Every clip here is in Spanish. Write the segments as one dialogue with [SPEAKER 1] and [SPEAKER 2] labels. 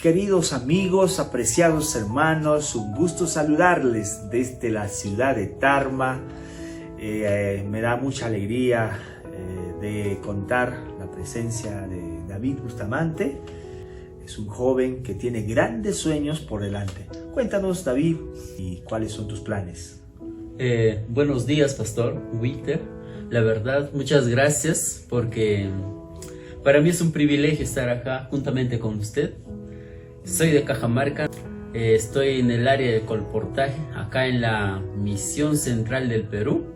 [SPEAKER 1] Queridos amigos, apreciados hermanos, un gusto saludarles desde la ciudad de Tarma. Me da mucha alegría de contar la presencia de David Bustamante. Es un joven que tiene grandes sueños por delante. Cuéntanos, David, y cuáles son tus planes.
[SPEAKER 2] Buenos días, Pastor Witter. La verdad, muchas gracias porque para mí es un privilegio estar acá juntamente con usted. Soy de Cajamarca, estoy en el área de colportaje, acá en la Misión Central del Perú,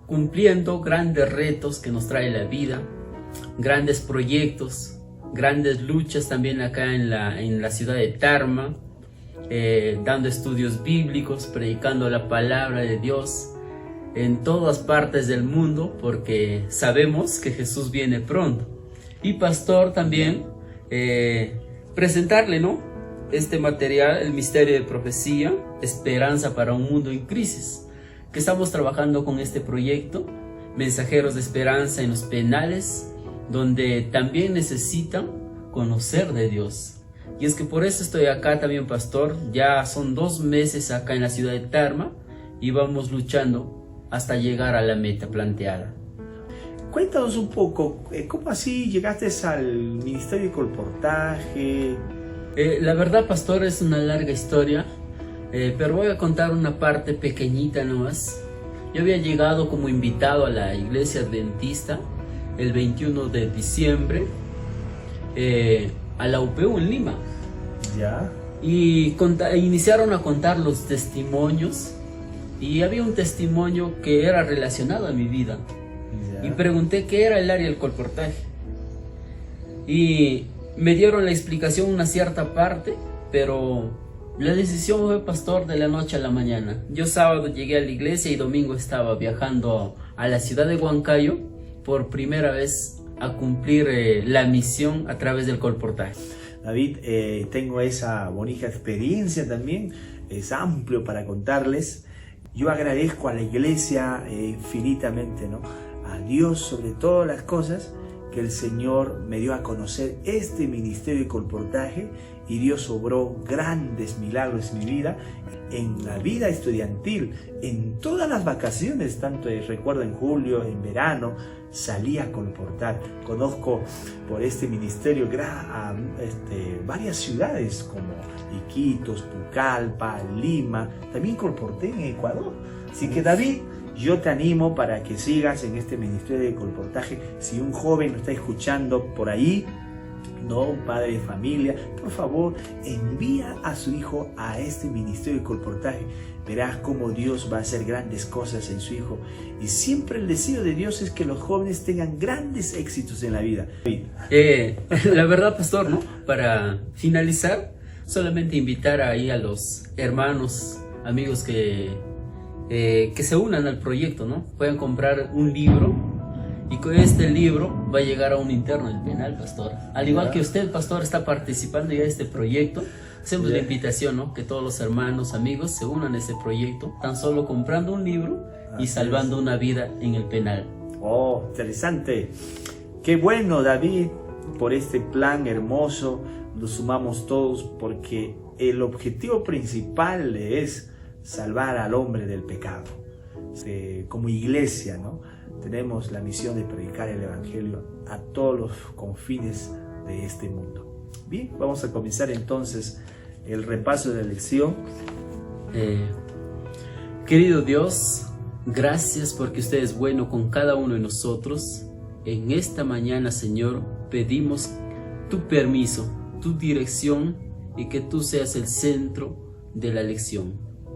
[SPEAKER 2] cumpliendo grandes retos que nos trae la vida, grandes proyectos, grandes luchas también acá en la ciudad de Tarma, dando estudios bíblicos, predicando la palabra de Dios en todas partes del mundo, porque sabemos que Jesús viene pronto. Y pastor también, presentarle, ¿no?, este material, el misterio de profecía, esperanza para un mundo en crisis, que estamos trabajando con este proyecto, mensajeros de esperanza en los penales, donde también necesitan conocer de Dios. Y es que por eso estoy acá también, pastor. Ya son 2 meses acá en la ciudad de Tarma y vamos luchando hasta llegar a la meta planteada.
[SPEAKER 1] Cuéntanos un poco, ¿cómo así llegaste al Ministerio de Colportaje?
[SPEAKER 2] La verdad, pastor, es una larga historia, pero voy a contar una parte pequeñita nomás. Yo había llegado como invitado a la iglesia adventista el 21 de diciembre a la UPU en Lima.
[SPEAKER 1] ¿Ya?
[SPEAKER 2] Y iniciaron a contar los testimonios, y había un testimonio que era relacionado a mi vida. Y pregunté qué era el área del colportaje. Y me dieron la explicación una cierta parte, pero la decisión fue, pastor, de la noche a la mañana. Yo sábado llegué a la iglesia y domingo estaba viajando a la ciudad de Huancayo por primera vez a cumplir la misión a través del colportaje.
[SPEAKER 1] David, tengo esa bonita experiencia también, es amplio para contarles. Yo agradezco a la iglesia infinitamente, ¿no?, a Dios sobre todas las cosas, que el Señor me dio a conocer este ministerio de colportaje, y Dios obró grandes milagros en mi vida, en la vida estudiantil, en todas las vacaciones, tanto recuerdo en julio, en verano, salí a colportar. Conozco por este ministerio varias ciudades como Iquitos, Pucallpa, Lima, también colporté en Ecuador. Así que, David, yo te animo para que sigas en este ministerio de colportaje. Si un joven lo está escuchando por ahí, no, un padre de familia, por favor, envía a su hijo a este ministerio de colportaje. Verás cómo Dios va a hacer grandes cosas en su hijo. Y siempre el deseo de Dios es que los jóvenes tengan grandes éxitos en la vida.
[SPEAKER 2] La verdad, pastor, ¿no?, para finalizar, solamente invitar ahí a los hermanos, amigos que se unan al proyecto, ¿no? Pueden comprar un libro, y con este libro va a llegar a un interno del penal, pastor. Al igual que usted, pastor, está participando ya de este proyecto, hacemos la invitación, ¿no?, que todos los hermanos, amigos se unan a este proyecto, tan solo comprando un libro y salvando una vida en el penal.
[SPEAKER 1] Oh, interesante. Qué bueno, David, por este plan hermoso. Nos sumamos todos porque el objetivo principal es salvar al hombre del pecado. Como iglesia, ¿no?, tenemos la misión de predicar el evangelio a todos los confines de este mundo. Bien, vamos a comenzar entonces el repaso de la lección.
[SPEAKER 2] Querido Dios, gracias porque usted es bueno con cada uno de nosotros. En esta mañana, Señor, pedimos tu permiso, tu dirección, y que tú seas el centro de la lección.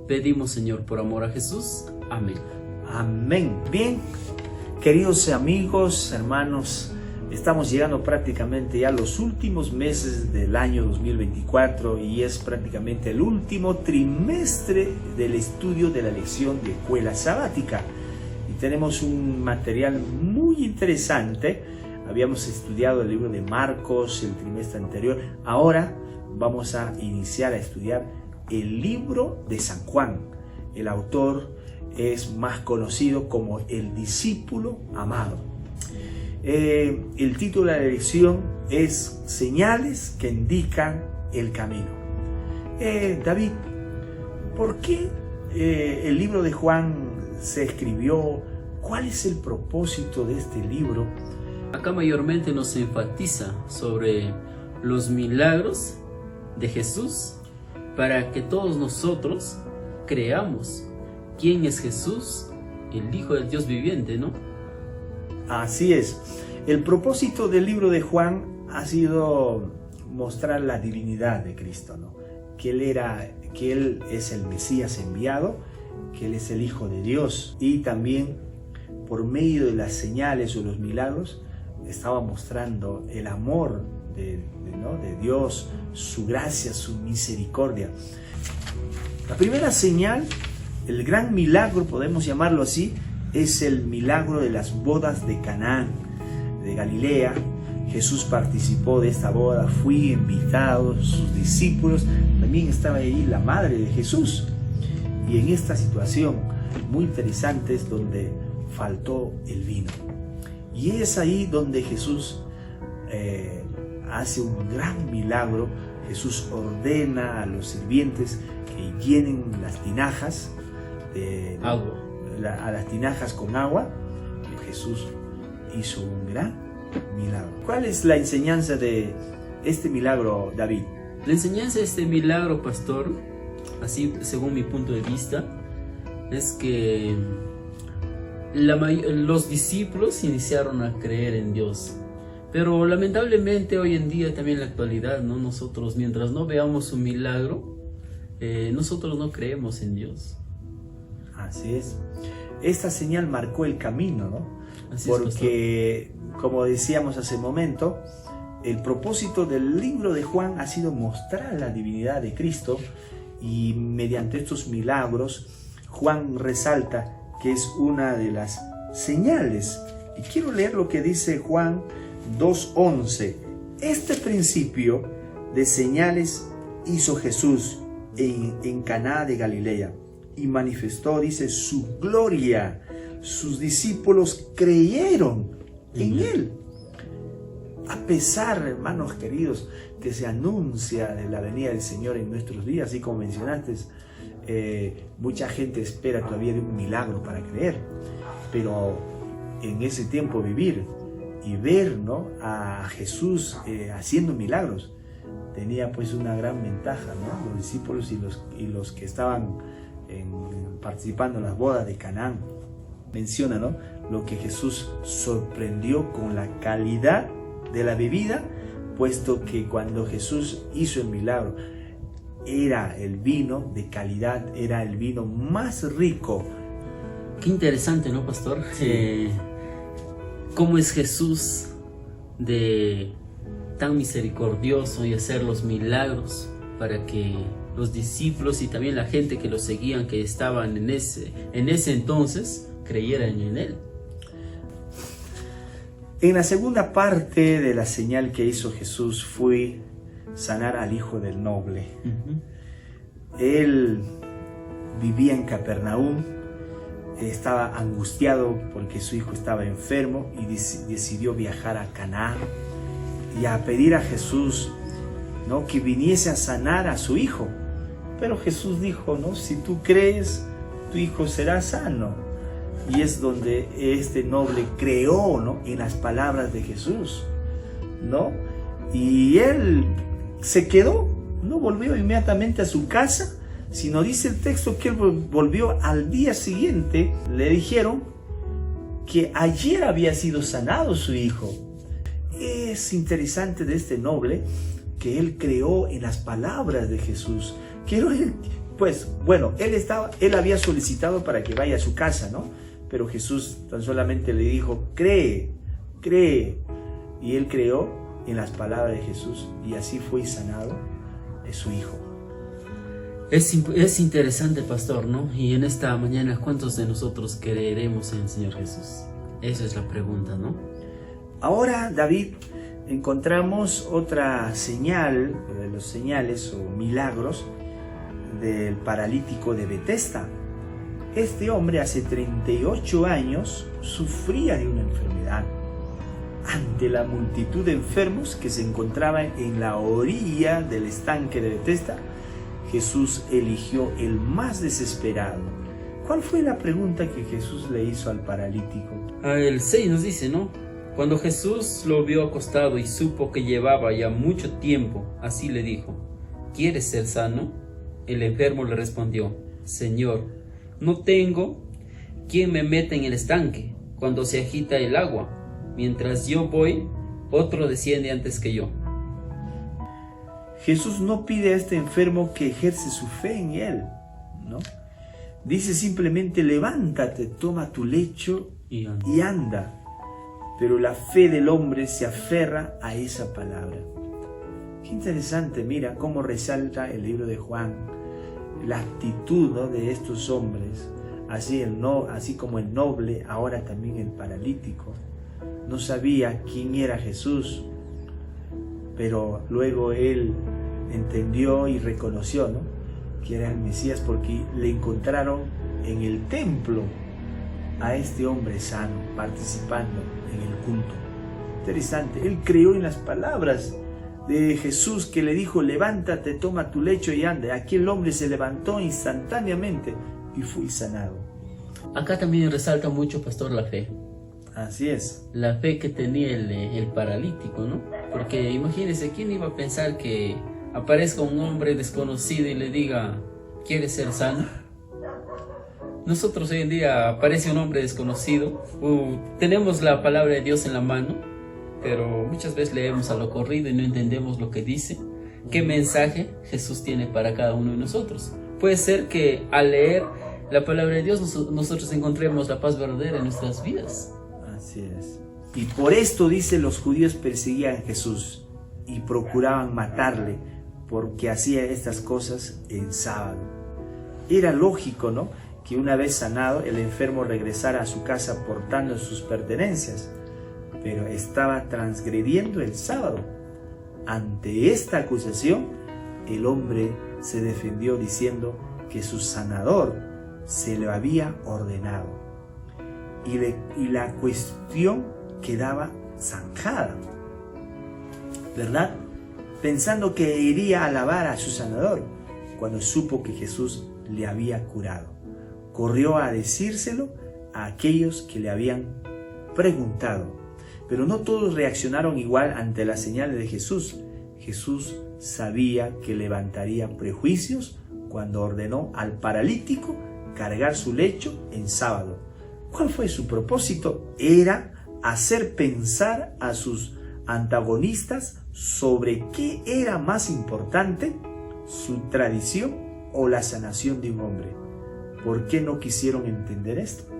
[SPEAKER 2] Pedimos, Señor, por amor a Jesús. Amén.
[SPEAKER 1] Amén. Bien, queridos amigos, hermanos, estamos llegando prácticamente ya a los últimos meses del año 2024 y es prácticamente el último trimestre del estudio de la lección de escuela sabática. Y tenemos un material muy interesante. Habíamos estudiado el libro de Marcos el trimestre anterior. Ahora vamos a iniciar a estudiar el libro de San Juan. El autor es más conocido como el discípulo amado. El título de la lección es Señales que indican el camino. David, ¿por qué el libro de Juan se escribió? ¿Cuál es el propósito de este libro?
[SPEAKER 2] Acá mayormente nos enfatiza sobre los milagros de Jesús para que todos nosotros creamos quién es Jesús, el Hijo del Dios viviente, ¿no?
[SPEAKER 1] Así es. El propósito del libro de Juan ha sido mostrar la divinidad de Cristo, ¿no? Que Él es el Mesías enviado, que Él es el Hijo de Dios, y también por medio de las señales o los milagros estaba mostrando el amor de Dios, su gracia, su misericordia. La primera señal, el gran milagro, podemos llamarlo así, es el milagro de las bodas de Caná, de Galilea. Jesús participó de esta boda, fue invitado, sus discípulos, también estaba ahí la madre de Jesús. Y en esta situación muy interesante es donde faltó el vino. Y es ahí donde Jesús hace un gran milagro. Jesús ordena a los sirvientes que llenen las tinajas
[SPEAKER 2] agua.
[SPEAKER 1] A las tinajas con agua. Y Jesús hizo un gran milagro. ¿Cuál es la enseñanza de este milagro, David?
[SPEAKER 2] La enseñanza de este milagro, pastor, así según mi punto de vista, es que los discípulos iniciaron a creer en Dios. Pero lamentablemente hoy en día, también en la actualidad, ¿no? Nosotros, mientras no veamos un milagro, nosotros no creemos en Dios.
[SPEAKER 1] Así es. Esta señal marcó el camino, ¿no?
[SPEAKER 2] Así
[SPEAKER 1] porque, como decíamos hace un momento, el propósito del libro de Juan ha sido mostrar la divinidad de Cristo, y mediante estos milagros Juan resalta que es una de las señales. Y quiero leer lo que dice Juan 2:11. Este principio de señales hizo Jesús en Caná de Galilea y manifestó, dice, su gloria. Sus discípulos creyeron en él. A pesar, hermanos queridos, que se anuncia de la venida del Señor en nuestros días, así como mencionaste, mucha gente espera todavía de un milagro para creer, pero en ese tiempo vivir y ver, ¿no?, a Jesús haciendo milagros tenía pues una gran ventaja, ¿no? Los discípulos y los que estaban participando en las bodas de Canaán. Menciona, ¿no?, lo que Jesús sorprendió con la calidad de la bebida, puesto que cuando Jesús hizo el milagro era el vino de calidad, era el vino más rico.
[SPEAKER 2] Qué interesante, ¿no, pastor?
[SPEAKER 1] Sí.
[SPEAKER 2] ¿Cómo es Jesús de tan misericordioso y hacer los milagros para que los discípulos y también la gente que lo seguían, que estaban en ese entonces, creyeran en él?
[SPEAKER 1] En la segunda parte de la señal que hizo Jesús fue sanar al hijo del noble. Él vivía en Capernaum, estaba angustiado porque su hijo estaba enfermo y decidió viajar a Caná y a pedir a Jesús, ¿no?, que viniese a sanar a su hijo. Pero Jesús dijo, ¿no?, si tú crees, tu hijo será sano. Y es donde este noble creó, ¿no?, en las palabras de Jesús, ¿no? Y él se quedó, no volvió inmediatamente a su casa, sino dice el texto que él volvió al día siguiente. Le dijeron que ayer había sido sanado su hijo. Es interesante de este noble que él creó en las palabras de Jesús. Pues bueno, él había solicitado para que vaya a su casa, ¿no? Pero Jesús tan solamente le dijo, cree. Y él creó en las palabras de Jesús y así fue sanado de su hijo.
[SPEAKER 2] Es interesante, pastor, ¿no? Y en esta mañana, ¿cuántos de nosotros creeremos en el Señor Jesús? Esa es la pregunta, ¿no?
[SPEAKER 1] Ahora, David, encontramos otra señal, de los señales o milagros del paralítico de Betesda. Este hombre hace 38 años sufría de una enfermedad. ante la multitud de enfermos que se encontraban en la orilla del estanque de Betesda, Jesús eligió el más desesperado. ¿Cuál fue la pregunta que Jesús le hizo al paralítico?
[SPEAKER 2] El 6 nos dice, ¿no? Cuando Jesús lo vio acostado y supo que llevaba ya mucho tiempo, así le dijo: ¿quieres ser sano? El enfermo le respondió: Señor, no tengo quien me meta en el estanque cuando se agita el agua. Mientras yo voy, otro desciende antes que yo.
[SPEAKER 1] Jesús no pide a este enfermo que ejerce su fe en él, ¿no? Dice simplemente: levántate, toma tu lecho y anda. Pero la fe del hombre se aferra a esa palabra. Qué interesante, mira cómo resalta el libro de Juan la actitud, ¿no?, de estos hombres. Así como el noble, ahora también el paralítico. No sabía quién era Jesús, pero luego él entendió y reconoció, ¿no?, que era el Mesías, porque le encontraron en el templo a este hombre sano, participando en el culto. Interesante, él creyó en las palabras de Jesús, que le dijo: levántate, toma tu lecho y anda. Aquel hombre se levantó instantáneamente y fue sanado.
[SPEAKER 2] Acá también resalta mucho, pastor, la fe.
[SPEAKER 1] Así es.
[SPEAKER 2] La fe que tenía el paralítico, ¿no? Porque imagínense, ¿quién iba a pensar que aparezca un hombre desconocido y le diga: ¿quieres ser sano? Nosotros hoy en día aparece un hombre desconocido, tenemos la palabra de Dios en la mano, pero muchas veces leemos a lo corrido y no entendemos lo que dice. ¿Qué mensaje Jesús tiene para cada uno de nosotros? Puede ser que al leer la palabra de Dios nosotros encontremos la paz verdadera en nuestras vidas.
[SPEAKER 1] Así es. Y por esto, dice, los judíos perseguían a Jesús y procuraban matarle, porque hacía estas cosas en sábado. Era lógico, ¿no?, que una vez sanado el enfermo regresara a su casa portando sus pertenencias, pero estaba transgrediendo el sábado. Ante esta acusación, el hombre se defendió diciendo que su sanador se lo había ordenado, y la cuestión quedaba zanjada, ¿verdad? Pensando que iría a alabar a su sanador, cuando supo que Jesús le había curado. Corrió a decírselo a aquellos que le habían preguntado, pero no todos reaccionaron igual ante las señales de Jesús. Jesús sabía que levantaría prejuicios cuando ordenó al paralítico cargar su lecho en sábado. ¿Cuál fue su propósito? Era hacer pensar a sus antagonistas sobre qué era más importante, su tradición o la sanación de un hombre. ¿Por qué no quisieron entender esto?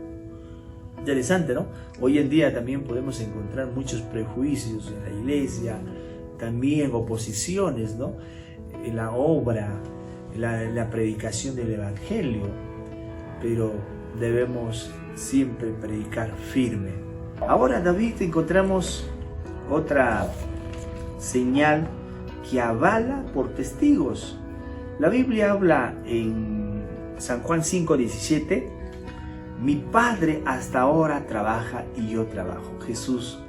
[SPEAKER 1] Interesante, ¿no? Hoy en día también podemos encontrar muchos prejuicios en la iglesia, también oposiciones, ¿no?, en la obra, en la predicación del evangelio, pero debemos siempre predicar firme. Ahora, David, encontramos otra señal que avala por testigos. La Biblia habla en San Juan 5:17: mi Padre hasta ahora trabaja y yo trabajo. Jesús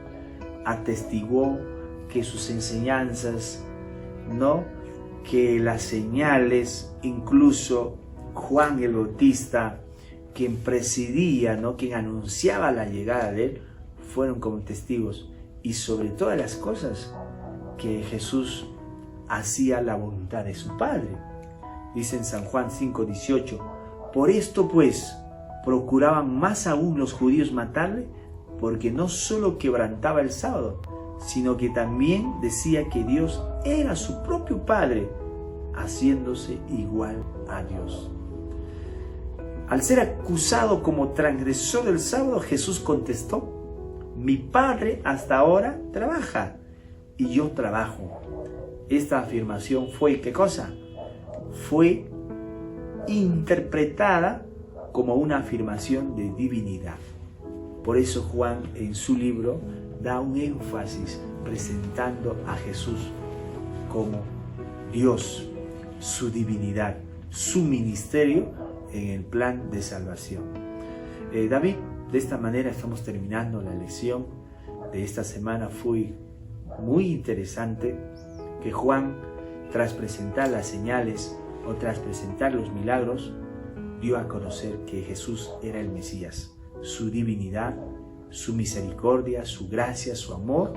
[SPEAKER 1] atestiguó que sus enseñanzas, ¿no?, que las señales, incluso Juan el Bautista, quien presidía, ¿no?, quien anunciaba la llegada de él, fueron como testigos. Y sobre todas las cosas, que Jesús hacía la voluntad de su Padre. Dice en San Juan 5:18: por esto pues procuraban más aún los judíos matarle, porque no solo quebrantaba el sábado, sino que también decía que Dios era su propio Padre, haciéndose igual a Dios. Al ser acusado como transgresor del sábado, Jesús contestó: mi Padre hasta ahora trabaja y yo trabajo. Esta afirmación fue, ¿qué cosa? Fue interpretada como una afirmación de divinidad. Por eso Juan en su libro da un énfasis presentando a Jesús como Dios, su divinidad, su ministerio en el plan de salvación. David, de esta manera estamos terminando la lección. de esta semana fue muy interesante, que Juan, tras presentar las señales o tras presentar los milagros, dio a conocer que Jesús era el Mesías, su divinidad, su misericordia, su gracia, su amor.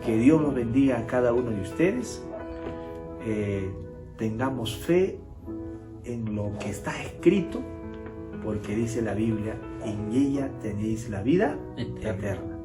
[SPEAKER 1] Que Dios los bendiga a cada uno de ustedes. Tengamos fe en lo que está escrito, porque dice la Biblia, en ella tenéis la vida eterna.